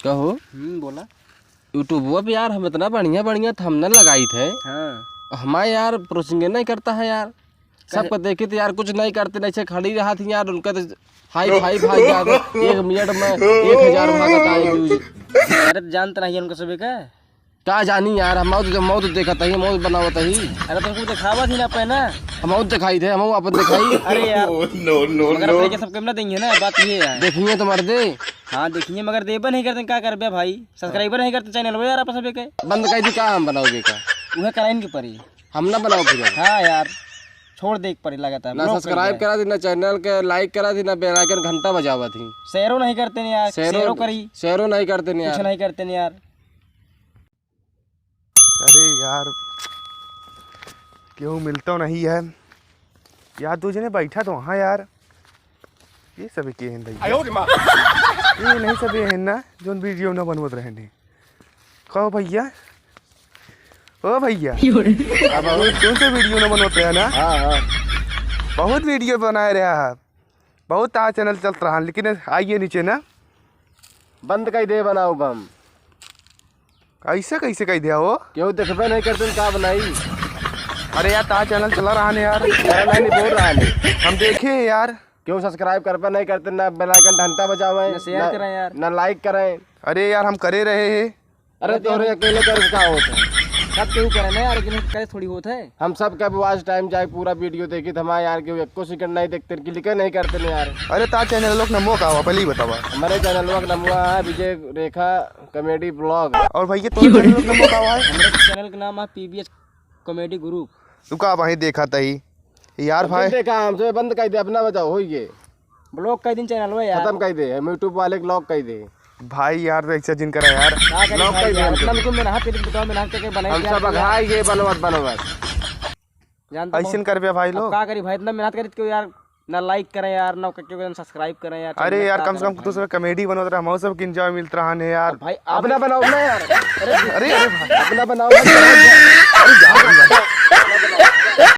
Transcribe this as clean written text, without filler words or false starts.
कहो। बोला। यूट्यूब पे यार हम इतना बढ़िया बढ़िया थंबनेल लगाई थे। हाँ। हमारे यार प्रोसिंग नहीं करता है यार। सबको देखे तो यार कुछ नहीं करते, नहीं से खड़ी रहा थी यार। उनका तो हाई फाई भाग जाता, 1 मिनट में 1000 भागता है व्यूज। अरे जानते नहीं उनका सभी का क्या जानी यार, हम मौत देखा था, मौत बनावत ही। अरे तुमको दिखावा थी ना पहना। हम दिखाई थे, हम अपन दिखाई। अरे यार मगर अपने के सब कैमरा देंगे ना, बात ये है। देखिए तो मर दे। हाँ देखिए मगर देबा नहीं करते, क्या कर बे भाई, सब्सक्राइबर नहीं करते चैनल वो यार आप सभी के। बंद कर दी, का हम बनाओगे का वह कराइन के परी हम ना बनाओ फिर। हाँ यार छोड़ देख परी लगातार ना सब्सक्राइब करा दी, ना चैनल के लाइक करा दी, ना बेल आइकन घंटा बजावा थी। शेयरो नहीं करते नहीं यार, शेयरो करी शेयरो नहीं करते नहीं यार, कुछ नहीं करते नहीं यार। अरे यार क्यों मिलता नहीं है यार, दो जने बैठा तो वहाँ यार। ये सब के हैं भैया, ये नहीं सब ये हैं ना जो वीडियो ना बनवत रहे ने। कहो भैया, ओ भैया अब कौन से वीडियो ना बनवत रहे ना। हाँ हाँ बहुत वीडियो बनाए रहा है, बहुत आ चैनल चल रहा है, लेकिन आइए नीचे ना। बंद कर दे बनाओ बम। ऐसा कैसे कह दिया वो, क्यों देखबे नहीं करते का बनाई। अरे यार ता चैनल चला रहा है यार, नहीं बोल रहा है। हम देखे यार। क्यों सब्सक्राइब कर पे नहीं करते, ना बेल आइकन घंटा बजावे, ना शेयर करें यार, ना लाइक करें। अरे यार हम करे रहे हैं। अरे तोरे अकेले कर क्या होता है, सब केहू करे ना यार, लेकिन करे थोड़ी होता है। हम सब का वॉच टाइम जाए पूरा वीडियो देखी, हमारे यार के 1 सेकंड नहीं देखते, क्लिक नहीं करते नहीं यार। अरे ता चैनल लोग नमो का हुआ पहले ही बतावा। हमारे चैनल का नाम हुआ है विजय रेखा कॉमेडी ब्लॉग। और भैया तो चैनल लोग नमो का हुआ है। हमारे चैनल का नाम है PBS कॉमेडी ग्रुप। तू का वहीं देखा था ही यार भाई। देखा हमसे बंद कर दे, अपना बजाओ हो ये ब्लॉग का दिन चैनल है यार, खत्म कर दे। हम यूट्यूब वाले को लॉक कर दे भाई यार, ऐसा जिन करा यार। क्या करें लॉक भाई कर दे यार, हमको। इतना तुम मेहनत करके बताओ, मेहनत करके बनाई हम सब अघाई ये बनवत बनवत। जानते हो ऐसा कर बे भाई अब लोग। क्या करी भाई, इतना मेहनत करी क्यों यार, ना लाइक करें यार, ना क्यों सब्सक्राइब करें यार। अरे यार क्या कम से कम करें तो सब कॉमेडी बनवा रहा, हम सब इंजॉय मिलता रहा है यार। भाई अपना बनाओ ना यार। अरे अरे भाई अपना बनाओ। अरे जा